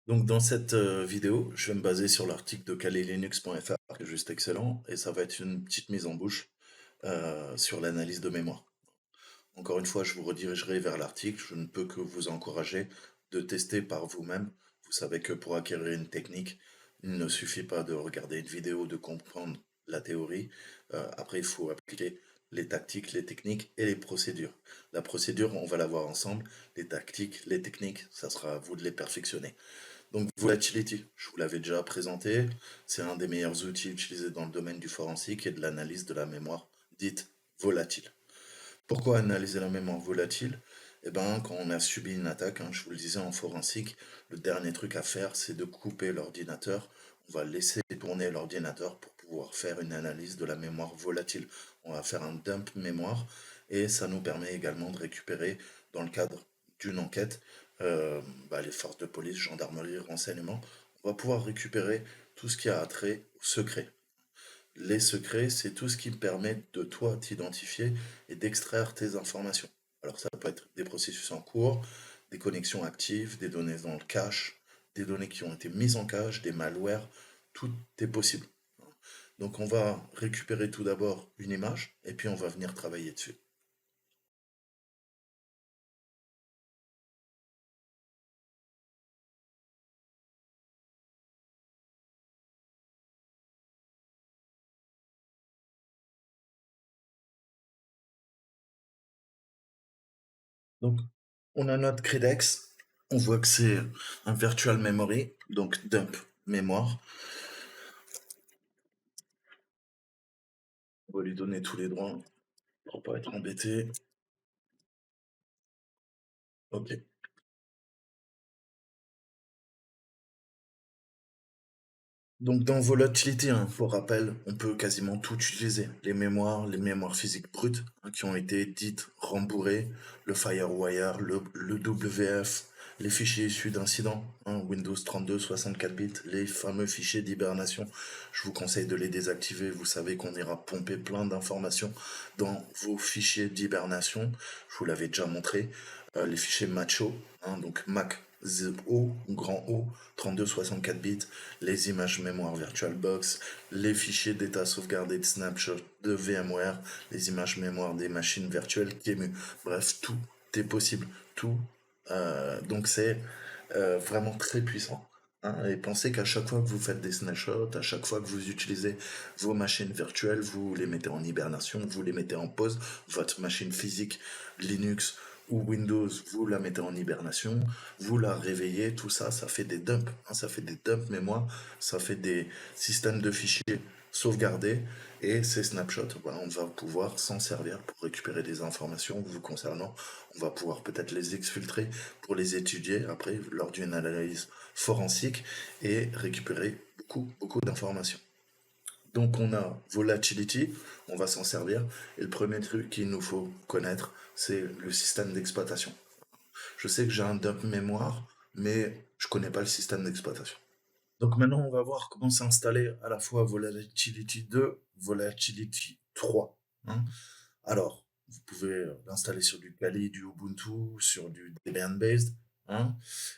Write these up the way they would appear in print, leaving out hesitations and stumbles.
Donc dans cette vidéo, je vais me baser sur l'article de kalilinux.fr qui est juste excellent et ça va être une petite mise en bouche sur l'analyse de mémoire. Encore une fois, je vous redirigerai vers l'article. Je ne peux que vous encourager de tester par vous-même. Vous savez que pour acquérir une technique, il ne suffit pas de regarder une vidéo, de comprendre la théorie. Après, il faut appliquer les tactiques, les techniques et les procédures. La procédure, on va la voir ensemble. Les tactiques, les techniques, ça sera à vous de les perfectionner. Donc Volatility, je vous l'avais déjà présenté, c'est un des meilleurs outils utilisés dans le domaine du forensique et de l'analyse de la mémoire dite volatile. Pourquoi analyser la mémoire volatile? Eh ben, quand on a subi une attaque, je vous le disais en forensique, le dernier truc à faire, c'est de couper l'ordinateur. On va laisser tourner l'ordinateur pour pouvoir faire une analyse de la mémoire volatile. On va faire un dump mémoire et ça nous permet également de récupérer, dans le cadre d'une enquête, euh, les forces de police, gendarmerie, renseignement. On va pouvoir récupérer tout ce qui a trait au secret. Les secrets, c'est tout ce qui permet de toi t'identifier et d'extraire tes informations. Alors ça peut être des processus en cours, des connexions actives, des données dans le cache, des données qui ont été mises en cache, des malwares, tout est possible. Donc on va récupérer tout d'abord une image et puis on va venir travailler dessus. Donc on a notre Credex, on voit que c'est un virtual memory, donc dump mémoire. On va lui donner tous les droits pour pas être embêté. Ok. Donc dans Volatility, pour rappel, on peut quasiment tout utiliser. Les mémoires physiques brutes qui ont été dites rembourrées, le FireWire, le WF, les fichiers issus d'incidents, Windows 32, 64 bits, les fameux fichiers d'hibernation. Je vous conseille de les désactiver. Vous savez qu'on ira pomper plein d'informations dans vos fichiers d'hibernation. Je vous l'avais déjà montré. Les fichiers Macho, donc Mac O, grand O, 32, 64 bits, les images mémoire VirtualBox, les fichiers d'état sauvegardés de snapshot de VMware, les images mémoire des machines virtuelles QEMU. Bref, tout est possible. Tout. Donc c'est vraiment très puissant. Et pensez qu'à chaque fois que vous faites des snapshots, à chaque fois que vous utilisez vos machines virtuelles, vous les mettez en hibernation, vous les mettez en pause, votre machine physique Linux ou Windows, vous la mettez en hibernation, vous la réveillez, tout ça, ça fait des dumps, ça fait des dumps mémoire, ça fait des systèmes de fichiers sauvegardés, et ces snapshots, on va pouvoir s'en servir pour récupérer des informations vous concernant. On va pouvoir peut-être les exfiltrer pour les étudier après lors d'une analyse forensique et récupérer beaucoup d'informations. Donc on a Volatility, on va s'en servir. Et le premier truc qu'il nous faut connaître, c'est le système d'exploitation. Je sais que j'ai un dump mémoire, mais je connais pas le système d'exploitation. Donc maintenant, on va voir comment s'installer à la fois Volatility 2, Volatility 3. Alors, vous pouvez l'installer sur du Kali, du Ubuntu, sur du Debian-based. hein.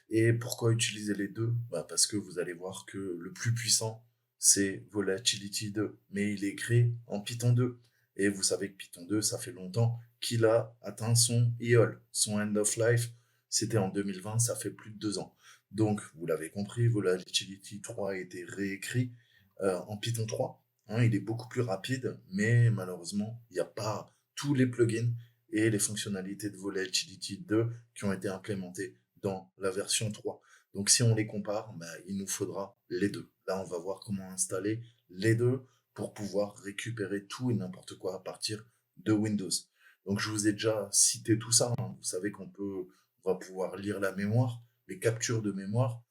Et pourquoi utiliser les deux? Parce que vous allez voir que le plus puissant, c'est Volatility 2. Mais il est créé en Python 2. Et vous savez que Python 2, ça fait longtemps qu'il a atteint son EOL, son end of life. C'était en 2020, ça fait plus de 2 ans. Donc, vous l'avez compris, Volatility 3 a été réécrit en Python 3. Il est beaucoup plus rapide, mais malheureusement, il n'y a pas tous les plugins et les fonctionnalités de Volatility 2 qui ont été implémentées dans la version 3. Donc si on les compare, il nous faudra les deux. Là, on va voir comment installer les deux pour pouvoir récupérer tout et n'importe quoi à partir de Windows. Donc je vous ai déjà cité tout ça. Vous savez on va pouvoir lire la mémoire, les captures de mémoire,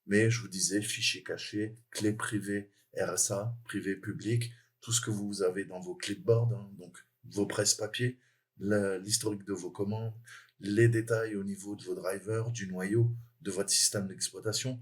mais je vous disais fichiers cachés, clés privées, RSA, privé public, tout ce que vous avez dans vos clipboards, donc vos presse-papiers, l'historique de vos commandes, les détails au niveau de vos drivers, du noyau, de votre système d'exploitation,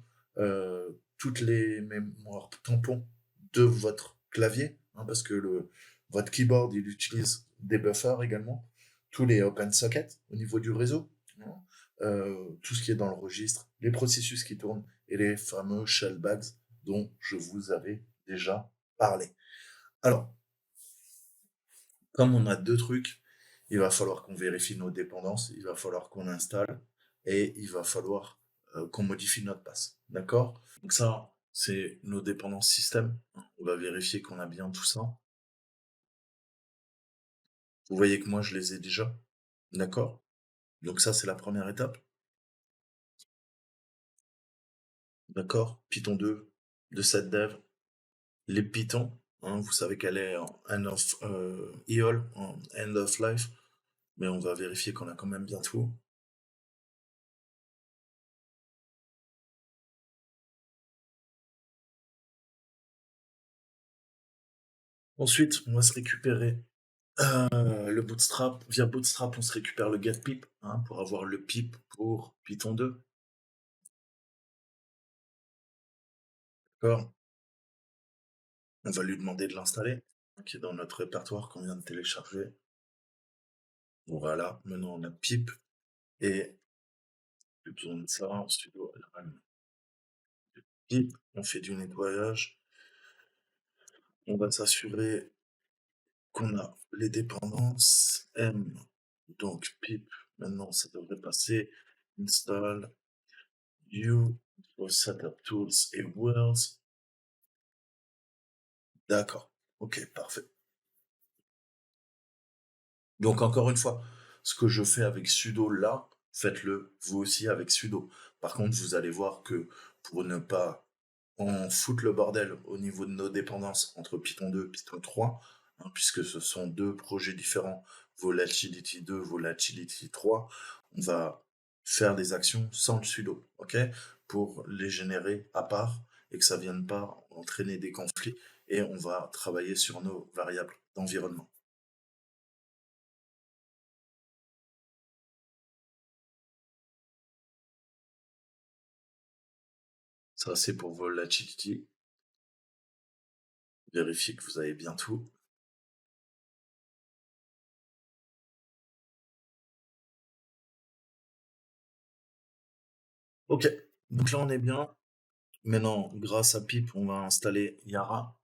toutes les mémoires tampons de votre clavier, parce que votre keyboard, il utilise des buffers également, tous les open sockets au niveau du réseau, hein, tout ce qui est dans le registre, les processus qui tournent et les fameux shellbags dont je vous avais déjà parlé. Alors, comme on a deux trucs, il va falloir qu'on vérifie nos dépendances, il va falloir qu'on installe et il va falloir qu'on modifie notre passe. D'accord? Donc ça, c'est nos dépendances système. On va vérifier qu'on a bien tout ça. Vous voyez que moi, je les ai déjà. D'accord? Donc ça, c'est la première étape. D'accord? Python 2, de cette dev, les Python, hein, vous savez qu'elle est en end of EOL, en end of life, mais on va vérifier qu'on a quand même bien tout. Ensuite, on va se récupérer le Bootstrap. Via Bootstrap, on se récupère le get pip, hein, pour avoir le pip pour Python 2. D'accord? On va lui demander de l'installer, qui est dans notre répertoire qu'on vient de télécharger. Voilà, maintenant on a pip et plus besoin de ça, en sudo rm pip, on fait du nettoyage, on va s'assurer qu'on a les dépendances m, donc pip, maintenant ça devrait passer, install you for setup tools et worlds. D'accord, ok, parfait. Donc encore une fois, ce que je fais avec sudo là, faites-le vous aussi avec sudo. Par contre, vous allez voir que pour ne pas en foutre le bordel au niveau de nos dépendances entre Python 2 et Python 3, hein, puisque ce sont deux projets différents, Volatility 2, Volatility 3, on va faire des actions sans le sudo, ok, pour les générer à part et que ça vienne pas entraîner des conflits, et on va travailler sur nos variables d'environnement. Ça, c'est pour Volatility. Vérifiez que vous avez bien tout. Ok, donc là on est bien. Maintenant, grâce à Pip, on va installer Yara.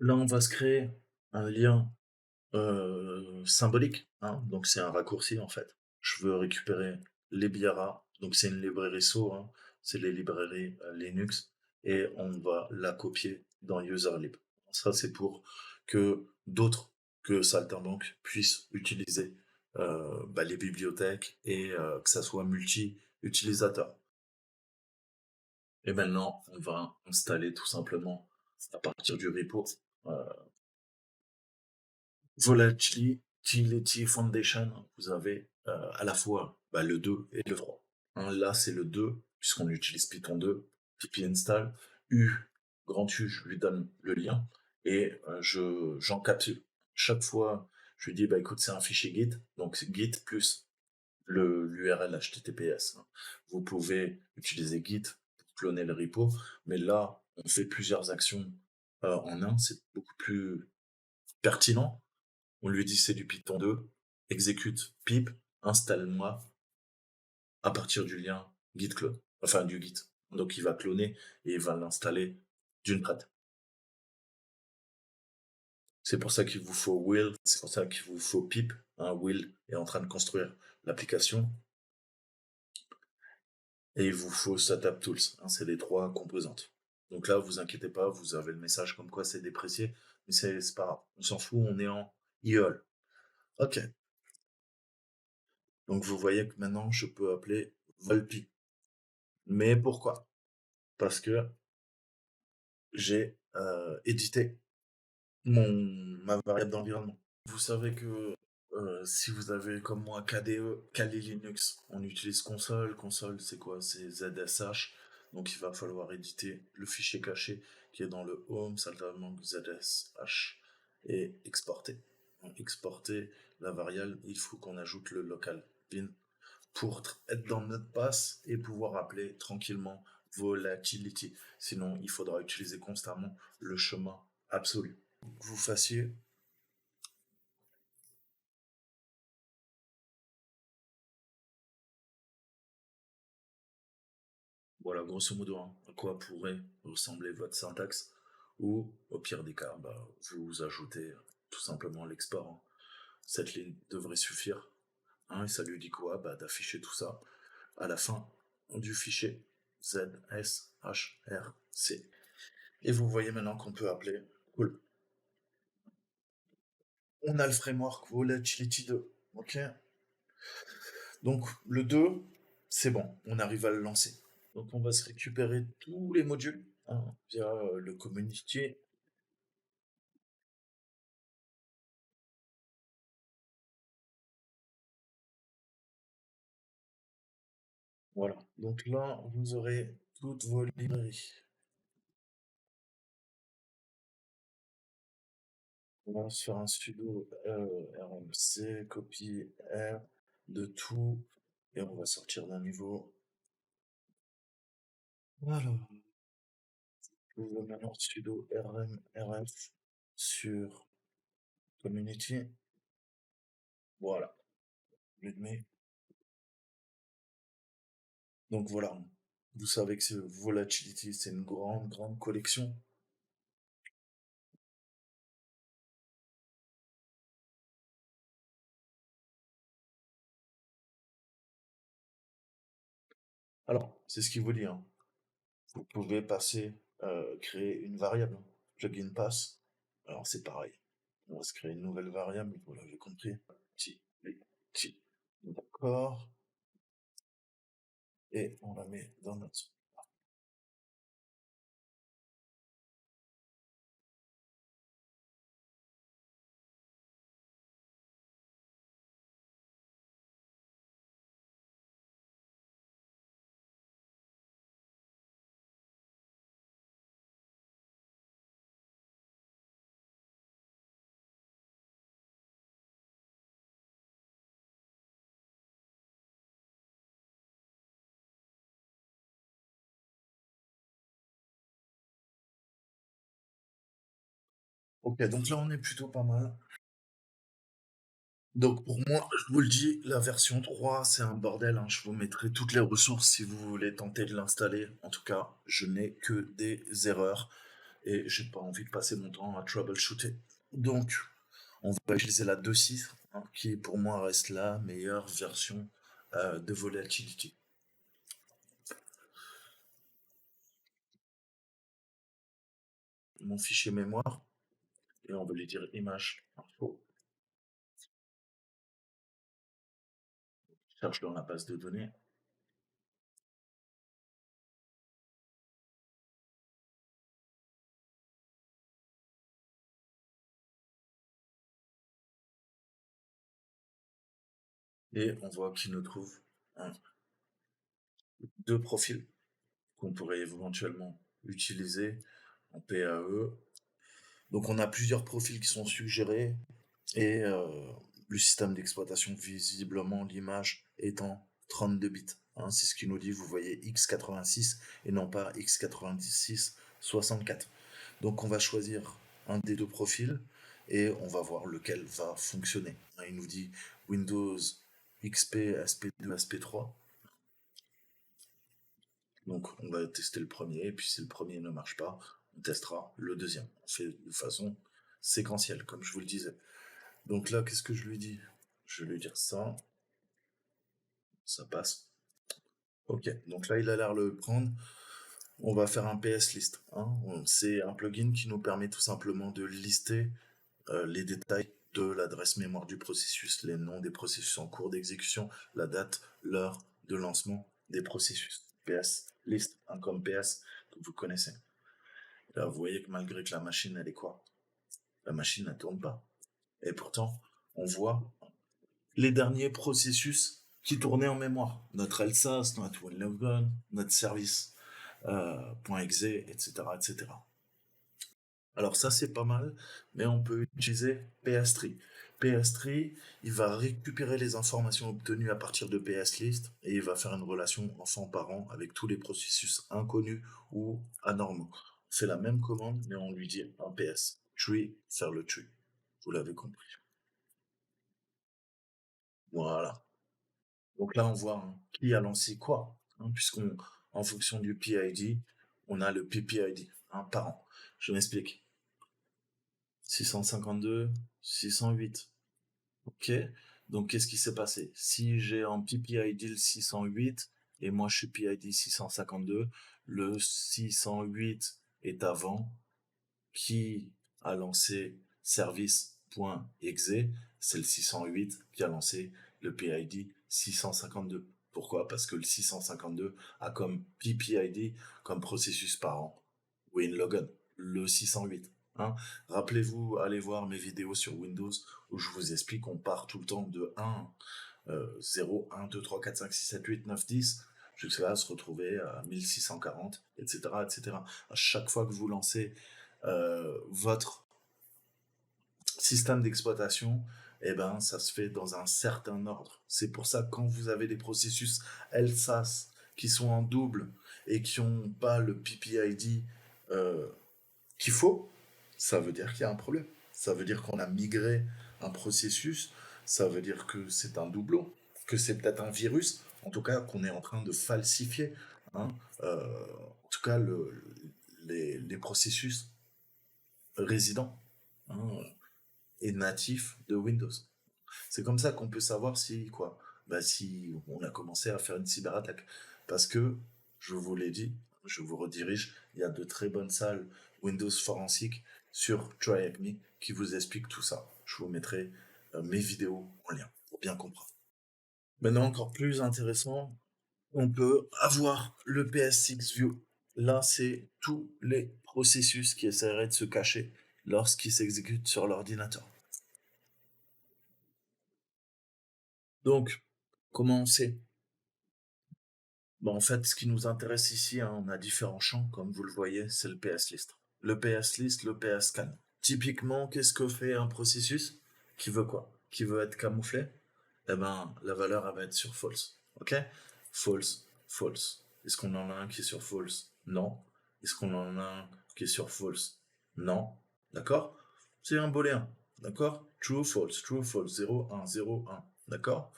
Là, on va se créer un lien symbolique, hein, donc c'est un raccourci en fait. Je veux récupérer les Biara, donc c'est une librairie SO, hein, c'est les librairies Linux, et on va la copier dans userlib. Ça, c'est pour que d'autres que Saltimbanque puissent utiliser les bibliothèques et que ça soit multi-utilisateur. Et maintenant, on va installer tout simplement à partir du repo euh, Volatility Foundation. Vous avez à la fois le 2 et le 3. Hein, là, c'est le 2, puisqu'on utilise Python 2, pip install, U, grand U, je lui donne le lien, et j'encapsule. Chaque fois, je lui dis, bah écoute, c'est un fichier Git, donc c'est Git plus l'URL HTTPS. Hein. Vous pouvez utiliser Git pour cloner le repo, mais là, on fait plusieurs actions en un, c'est beaucoup plus pertinent. On lui dit c'est du Python 2, exécute pip, installe-moi à partir du lien git clone, enfin du git. Donc il va cloner et il va l'installer d'une traite. C'est pour ça qu'il vous faut Will, c'est pour ça qu'il vous faut pip. Hein, Will est en train de construire l'application. Et il vous faut Setup Tools, hein, c'est les trois composantes. Donc là, vous inquiétez pas, vous avez le message comme quoi c'est déprécié, mais c'est pas grave, on s'en fout, on est en IOL. Ok, donc vous voyez que maintenant je peux appeler Volpi. Mais pourquoi? Parce que j'ai édité ma variable d'environnement. Vous savez que si vous avez comme moi KDE, Kali Linux, on utilise console. Console, c'est quoi? C'est ZSH. Donc il va falloir éditer le fichier caché qui est dans le home, saltimbanque ZSH, et exporter. Donc, exporter la variable, il faut qu'on ajoute le local bin pour être dans notre passe et pouvoir appeler tranquillement volatility. Sinon, il faudra utiliser constamment le chemin absolu. Que vous fassiez Voilà, grosso modo, hein, à quoi pourrait ressembler votre syntaxe. Ou, au pire des cas, bah, vous ajoutez tout simplement l'export, hein. Cette ligne devrait suffire, hein, et ça lui dit quoi? Bah, d'afficher tout ça à la fin du fichier ZSHRC. Et vous voyez maintenant qu'on peut appeler. Cool. On a le framework Volatility 2. Ok. Donc le 2, c'est bon, on arrive à le lancer. Donc on va se récupérer tous les modules, hein, via le community. Voilà. Donc là, vous aurez toutes vos librairies. On va se faire un sudo rmc, copy R de tout, et on va sortir d'un niveau. Voilà. Vous allez maintenant sudo rmrf sur community. Voilà. L'admet. Donc voilà. Vous savez que ce Volatility, c'est une grande, grande collection. Alors, c'est ce qu'il vous dit, hein. Vous pouvez passer, créer une variable, plugin pass. Alors c'est pareil. On va se créer une nouvelle variable, vous l'avez compris. Ti, ti. D'accord. Et on la met dans notre. Ok, donc là on est plutôt pas mal. Donc pour moi, je vous le dis, la version 3, c'est un bordel, hein. Je vous mettrai toutes les ressources si vous voulez tenter de l'installer. En tout cas, je n'ai que des erreurs et j'ai pas envie de passer mon temps à troubleshooter. Donc, on va utiliser la 2.6, hein, qui pour moi reste la meilleure version de Volatility. Mon fichier mémoire, et on va lui dire image info, cherche dans la base de données, et on voit qu'il nous trouve hein, deux profils qu'on pourrait éventuellement utiliser en PAE. Donc on a plusieurs profils qui sont suggérés, et le système d'exploitation, visiblement l'image étant 32 bits, hein, c'est ce qu'il nous dit, vous voyez x86 et non pas x86 64. Donc on va choisir un des deux profils et on va voir lequel va fonctionner. Il nous dit Windows XP, SP2, SP3. Donc on va tester le premier, et puis si le premier ne marche pas, on testera le deuxième. On fait de façon séquentielle, comme je vous le disais. Donc là, qu'est-ce que je lui dis? Je vais lui dire ça passe. Ok, donc là il a l'air de le prendre. On va faire un PS list, hein. C'est un plugin qui nous permet tout simplement de lister les détails de l'adresse mémoire du processus, les noms des processus en cours d'exécution, la date, l'heure de lancement des processus. PS list, hein, comme PS que vous connaissez. Là, vous voyez que malgré que la machine, elle est quoi? La machine, ne tourne pas. Et pourtant, on voit les derniers processus qui tournaient en mémoire. Notre Elsas, notre WinLogon, notre service .exe, etc., etc. Alors ça c'est pas mal, mais on peut utiliser PS-Tree. PS-Tree, il va récupérer les informations obtenues à partir de PS-List et il va faire une relation enfant-parent avec tous les processus inconnus ou anormaux. On fait la même commande, mais on lui dit un PS. Tree, faire le tree. Vous l'avez compris. Voilà. Donc là, on voit hein, qui a lancé quoi, hein, puisqu'on en fonction du PID, on a le PPID, par an. Je m'explique. 652, 608. Ok? Donc, qu'est-ce qui s'est passé? Si j'ai en PPID le 608 et moi je suis PID 652, le 608 est avant. Qui a lancé service.exe? C'est le 608 qui a lancé le PID 652. Pourquoi? Parce que le 652 a comme PPID, comme processus parent, WinLogon, le 608. Hein. Rappelez-vous, allez voir mes vidéos sur Windows où je vous explique qu'on part tout le temps de 1, 0, 1, 2, 3, 4, 5, 6, 7, 8, 9, 10, jusqu'à se retrouver à 1640, etc., etc. À chaque fois que vous lancez votre système d'exploitation, eh ben, ça se fait dans un certain ordre. C'est pour ça que quand vous avez des processus LSAS qui sont en double et qui n'ont pas le PPID euh, qu'il faut, ça veut dire qu'il y a un problème. Ça veut dire qu'on a migré un processus, ça veut dire que c'est un doublon, que c'est peut-être un virus, en tout cas qu'on est en train de falsifier, hein, en tout cas les processus résidents, hein, et natifs de Windows. C'est comme ça qu'on peut savoir si quoi, bah, si on a commencé à faire une cyberattaque, parce que je vous l'ai dit, je vous redirige, il y a de très bonnes salles Windows forensiques sur TryHackMe qui vous expliquent tout ça. Je vous mettrai mes vidéos en lien pour bien comprendre. Maintenant, encore plus intéressant, on peut avoir le PS6 View. Là, c'est tous les processus qui essaieraient de se cacher lorsqu'ils s'exécutent sur l'ordinateur. Donc, comment on sait? En fait, ce qui nous intéresse ici, hein, on a différents champs, comme vous le voyez, c'est le PS List. Le PS List, le PS Scan. Typiquement, qu'est-ce que fait un processus? Qui veut quoi? Qui veut être camouflé? Eh ben, la valeur, elle va être sur false. Ok? False, false. Est-ce qu'on en a un qui est sur false? Non. Est-ce qu'on en a un qui est sur false? Non. D'accord? C'est un booléen. D'accord? True, false, 0, 1, 0, 1. D'accord?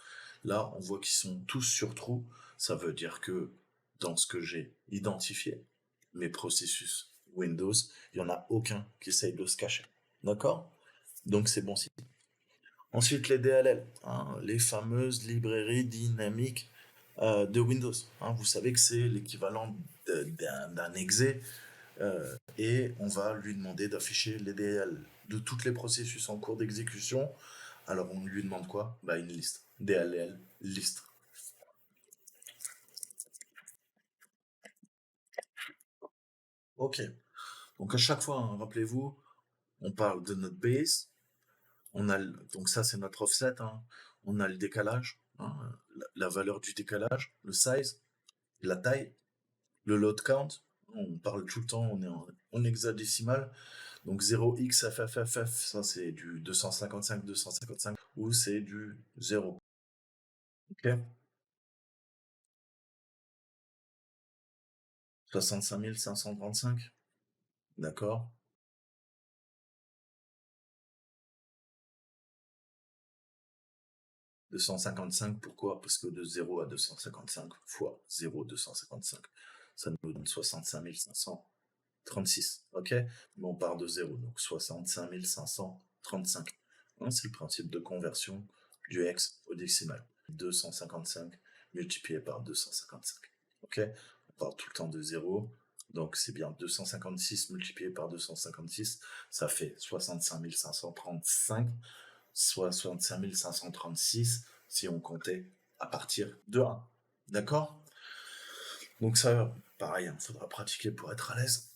Là, on voit qu'ils sont tous sur true. Ça veut dire que dans ce que j'ai identifié, mes processus Windows, il n'y en a aucun qui essaye de se cacher. D'accord? Donc c'est bon signe. Ensuite, les DLL, hein, les fameuses librairies dynamiques de Windows. Hein. Vous savez que c'est l'équivalent d'un exe et on va lui demander d'afficher les DLL de tous les processus en cours d'exécution. Alors on lui demande quoi? Bah, une liste. DLL liste. Ok. Donc à chaque fois, hein, rappelez-vous, on parle de notre base. Donc ça c'est notre offset. Hein. On a le décalage, hein, la valeur du décalage, le size, la taille, le load count. On parle tout le temps, on est en hexadécimal. Donc 0xFFFF, ça c'est du 255 ou c'est du 0. Ok? 65 535. D'accord? 255, pourquoi? Parce que de 0 à 255 fois 0, 255, ça nous donne 65 536. Ok? Mais on part de 0, donc 65 535. Hein, c'est le principe de conversion du hex au décimal. 255 multiplié par 255. Ok? On part tout le temps de 0. Donc c'est bien 256 multiplié par 256, ça fait 65 535, 65 536 si on comptait à partir de 1. D'accord? Donc ça, pareil, il faudra pratiquer pour être à l'aise.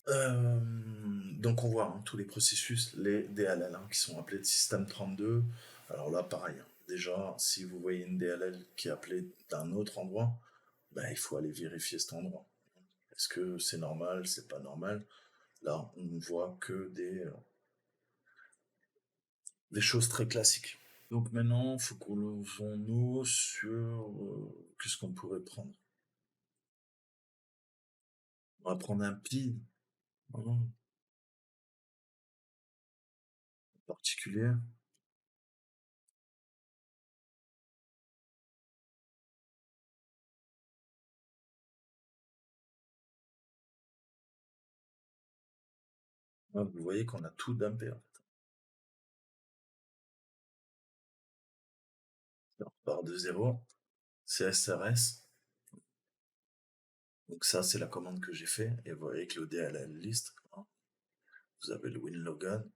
Donc on voit hein, tous les processus, les DLL, hein, qui sont appelés de système 32. Alors là, pareil, hein, déjà, si vous voyez une DLL qui est appelée d'un autre endroit, ben, il faut aller vérifier cet endroit. Est-ce que c'est normal, c'est pas normal? Là, on ne voit que des choses très classiques. Donc maintenant, il faut qu'on nous sur qu'est-ce qu'on pourrait prendre. On va prendre un pi hein, particulier. Ah, vous voyez qu'on a tout dumpé, hein. On repart de zéro. CSRS. Donc ça, c'est la commande que j'ai fait. Et vous voyez que le DLL list, hein, vous avez le WinLogon,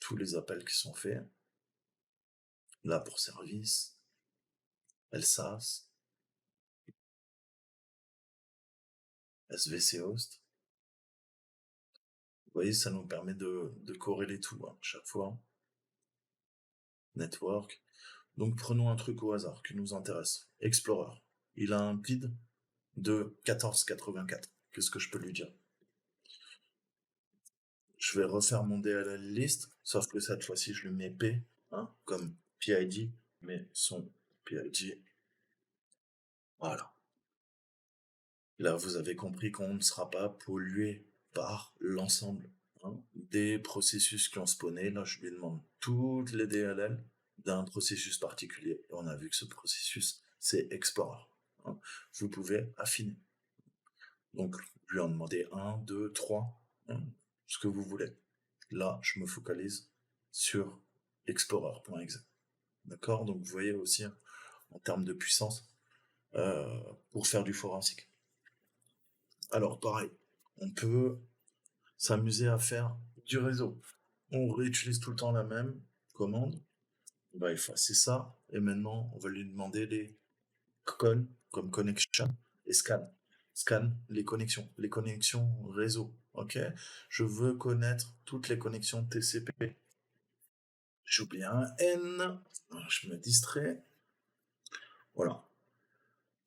tous les appels qui sont faits. Là pour service, LSAS, SVC host. Vous voyez, ça nous permet de corréler tout, hein, chaque fois. Network. Donc prenons un truc au hasard qui nous intéresse. Explorer. Il a un PID de 14,84. Qu'est-ce que je peux lui dire? Je vais refaire mon DLL list, sauf que cette fois-ci, je lui mets P, hein, comme PID, mais son PID. Voilà. Là, vous avez compris qu'on ne sera pas pollué par l'ensemble, hein, des processus qui ont spawné. Là, je lui demande toutes les DLL d'un processus particulier. Et on a vu que ce processus, c'est Explorer, hein. Vous pouvez affiner. Donc, je lui en demander 1, 2, 3, hein, ce que vous voulez. Là, je me focalise sur explorer.exe. D'accord? Donc, vous voyez aussi, hein, en termes de puissance, pour faire du forensique. Alors, pareil, on peut s'amuser à faire du réseau. On réutilise tout le temps la même commande. On va effacer ça. Et maintenant, on va lui demander les con comme connection et scan. Scan les connexions réseau. Ok? Je veux connaître toutes les connexions TCP. J'oublie un N. Je me distrais. Voilà.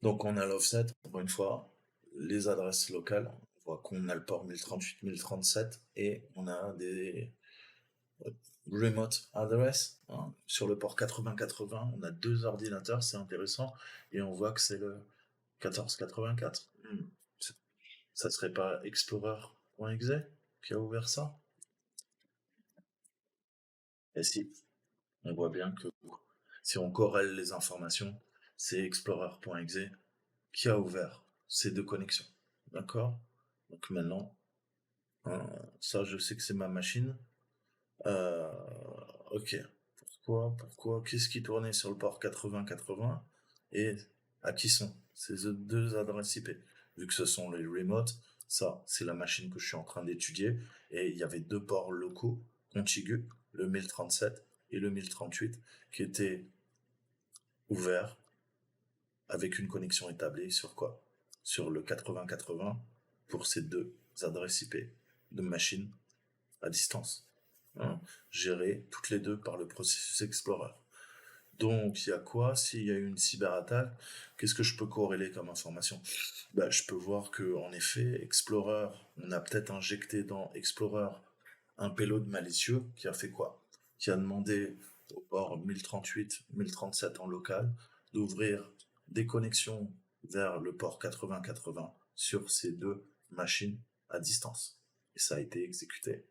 Donc on a l'offset, encore une fois, les adresses locales. On voit qu'on a le port 1038, 1037 et on a des remote address, hein. Sur le port 8080, on a deux ordinateurs, c'est intéressant, et on voit que c'est le 1484. Ça serait pas explorer.exe qui a ouvert ça? Et si, on voit bien que si on corrèle les informations, c'est explorer.exe qui a ouvert ces deux connexions. D'accord? Donc maintenant, hein, ça je sais que c'est ma machine. Euh, ok. Pourquoi, qu'est-ce qui tournait sur le port 8080 et à qui sont ces deux adresses IP? Vu que ce sont les remotes, ça, c'est la machine que je suis en train d'étudier et il y avait deux ports locaux contigus, le 1037 et le 1038, qui étaient ouverts avec une connexion établie sur quoi? Sur le 8080 pour ces deux adresses IP de machines à distance, hein, gérées toutes les deux par le processus Explorer. Donc, il y a quoi? S'il y a une cyberattaque, qu'est-ce que je peux corréler comme information? Bah, je peux voir que, en effet, Explorer, on a peut-être injecté dans Explorer un payload malicieux qui a fait quoi? Qui a demandé au port 1038, 1037 en local d'ouvrir des connexions vers le port 8080 sur ces deux machines à distance. Et ça a été exécuté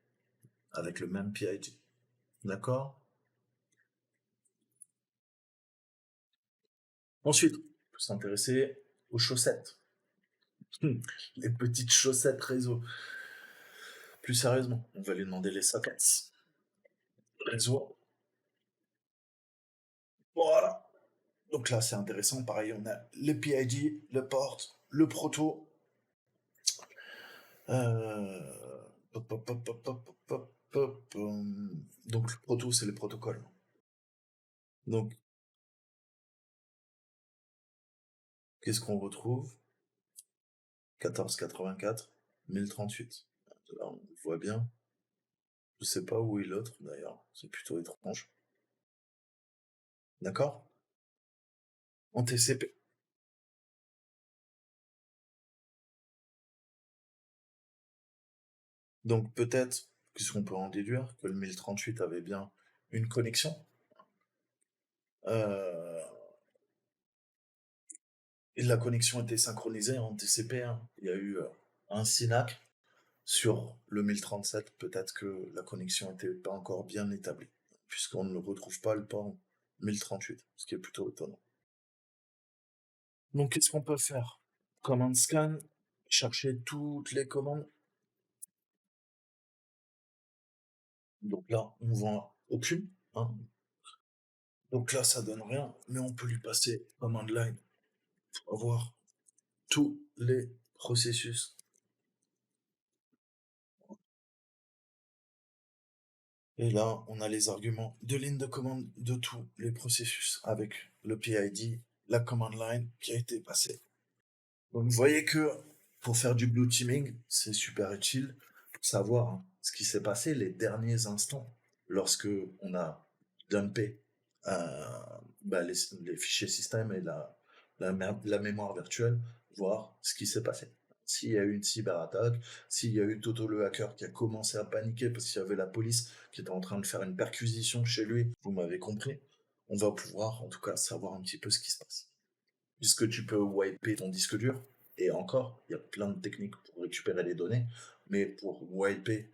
avec le même PID. D'accord? Ensuite, on peut s'intéresser aux chaussettes. Les petites chaussettes réseau. Plus sérieusement, on va lui demander les sockets. Réseau. Voilà. Donc là, c'est intéressant. Pareil, on a le PID, le port, le proto. Pop, pop, pop, pop, pop, pop, pop, donc le proto, c'est le protocole. Donc, qu'est-ce qu'on retrouve? 1484, 1038. Là, on voit bien. Je sais pas où est l'autre d'ailleurs. C'est plutôt étrange. D'accord? En TCP. Donc peut-être, puisqu'on peut en déduire, que le 1038 avait bien une connexion. Euh, et la connexion était synchronisée en TCP, hein. Il y a eu un SYNAC sur le 1037. Peut-être que la connexion n'était pas encore bien établie, puisqu'on ne retrouve pas le port 1038, ce qui est plutôt étonnant. Donc qu'est-ce qu'on peut faire? Command scan, chercher toutes les commandes. Donc là, on vend aucune, hein. Donc là, ça donne rien, mais on peut lui passer command line pour avoir tous les processus. Et là, on a les arguments de ligne de commande de tous les processus avec le PID, la command line qui a été passée. Donc, vous voyez que pour faire du blue teaming, c'est super utile pour savoir ce qui s'est passé les derniers instants lorsque on a dumpé euh, les fichiers système et la mémoire virtuelle, voir ce qui s'est passé. S'il y a eu une cyberattaque, s'il y a eu Toto le hacker qui a commencé à paniquer parce qu'il y avait la police qui était en train de faire une perquisition chez lui, vous m'avez compris, on va pouvoir en tout cas savoir un petit peu ce qui se passe puisque tu peux wiper ton disque dur, et encore, il y a plein de techniques pour récupérer les données, mais pour wiper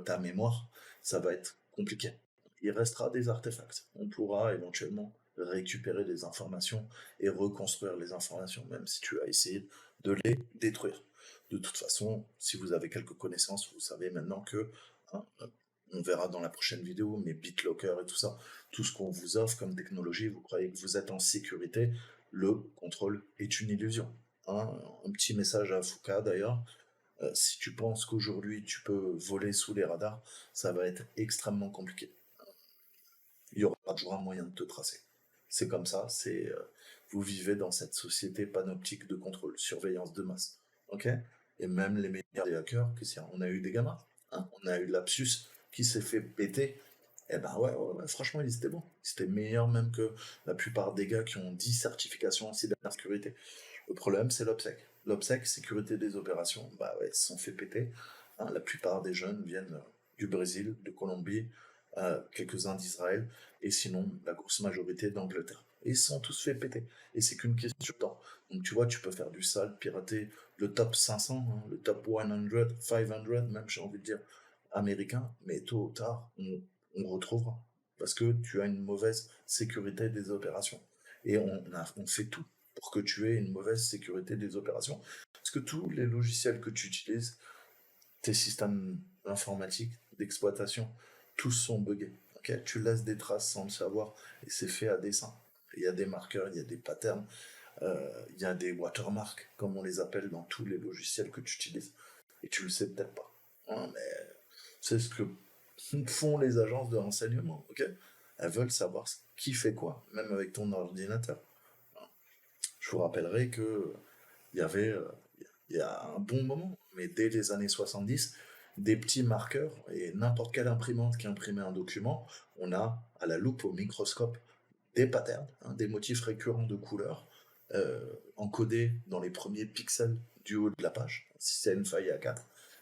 ta mémoire, ça va être compliqué. Il restera des artefacts. On pourra éventuellement récupérer des informations et reconstruire les informations, même si tu as essayé de les détruire. De toute façon, si vous avez quelques connaissances, vous savez maintenant que, hein, on verra dans la prochaine vidéo, mais BitLocker et tout ça, tout ce qu'on vous offre comme technologie, vous croyez que vous êtes en sécurité, le contrôle est une illusion. Hein. Un petit message à Foucault d'ailleurs, si tu penses qu'aujourd'hui tu peux voler sous les radars, ça va être extrêmement compliqué. Il y aura toujours un moyen de te tracer. C'est comme ça, vous vivez dans cette société panoptique de contrôle, surveillance de masse. Ok. Et même les meilleurs des hackers, on a eu des gamins, hein, on a eu Lapsus qui s'est fait péter. Eh ben ouais, franchement, ils étaient bons. Ils étaient meilleurs même que la plupart des gars qui ont 10 certifications en cybersécurité. Le problème, c'est l'OPSEC. L'OPSEC, sécurité des opérations, bah ouais, ils se sont fait péter. Hein, la plupart des jeunes viennent du Brésil, de Colombie, quelques-uns d'Israël, et sinon la grosse majorité d'Angleterre. Et ils se sont tous fait péter. Et c'est qu'une question de temps. Donc tu vois, tu peux faire du sale, pirater le top 500, hein, le top 100, 500, même j'ai envie de dire, américain, mais tôt ou tard, on retrouvera. Parce que tu as une mauvaise sécurité des opérations. Et on fait tout pour que tu aies une mauvaise sécurité des opérations. Parce que tous les logiciels que tu utilises, tes systèmes informatiques d'exploitation, tous sont buggés. Okay, tu laisses des traces sans le savoir et c'est fait à dessein. Il y a des marqueurs, il y a des patterns, il y a des watermarks, comme on les appelle dans tous les logiciels que tu utilises. Et tu le sais peut-être pas. Hein, mais c'est ce que font les agences de renseignement. Ok, elles veulent savoir qui fait quoi, même avec ton ordinateur. Je vous rappellerai que il y avait, il y a un bon moment, mais dès les années 70, des petits marqueurs et n'importe quelle imprimante qui imprimait un document, on a à la loupe, au microscope, des patterns, hein, des motifs récurrents de couleurs encodés dans les premiers pixels du haut de la page, si c'est une feuille A4,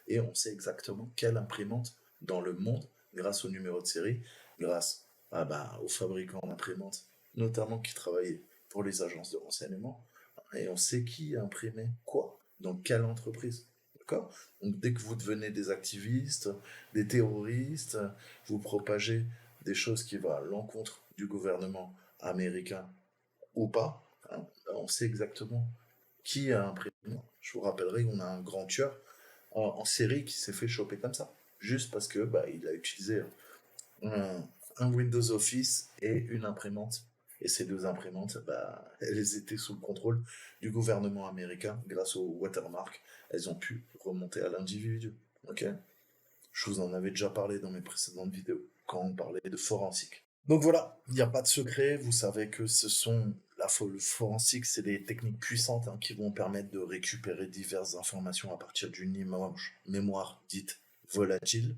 et on sait exactement quelle imprimante dans le monde, grâce au numéro de série, grâce aux fabricants d'imprimantes, notamment qui travaillaient pour les agences de renseignement, et on sait qui a imprimé quoi, dans quelle entreprise. D'accord. Donc dès que vous devenez des activistes, des terroristes, vous propagez des choses qui vont à l'encontre du gouvernement américain ou pas, hein, on sait exactement qui a imprimé. Je vous rappellerai qu'on a un grand tueur en série qui s'est fait choper comme ça, juste parce que il a utilisé un, un Windows Office et une imprimante. Et ces deux imprimantes, elles étaient sous le contrôle du gouvernement américain grâce au watermark. Elles ont pu remonter à l'individu. Ok. Je vous en avais déjà parlé dans mes précédentes vidéos, quand on parlait de forensique. Donc voilà, il n'y a pas de secret, vous savez que le forensique, c'est des techniques puissantes qui vont permettre de récupérer diverses informations à partir d'une mémoire dite volatile.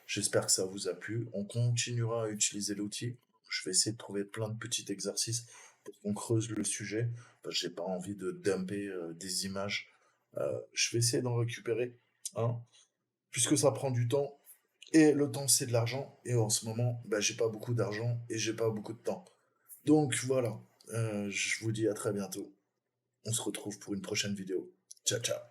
J'espère que ça vous a plu. On continuera à utiliser l'outil. Je vais essayer de trouver plein de petits exercices pour qu'on creuse le sujet. J'ai pas envie de dumper des images. Je vais essayer d'en récupérer, hein, puisque ça prend du temps. Et le temps, c'est de l'argent. Et en ce moment, j'ai pas beaucoup d'argent et j'ai pas beaucoup de temps. Donc voilà, je vous dis à très bientôt. On se retrouve pour une prochaine vidéo. Ciao, ciao.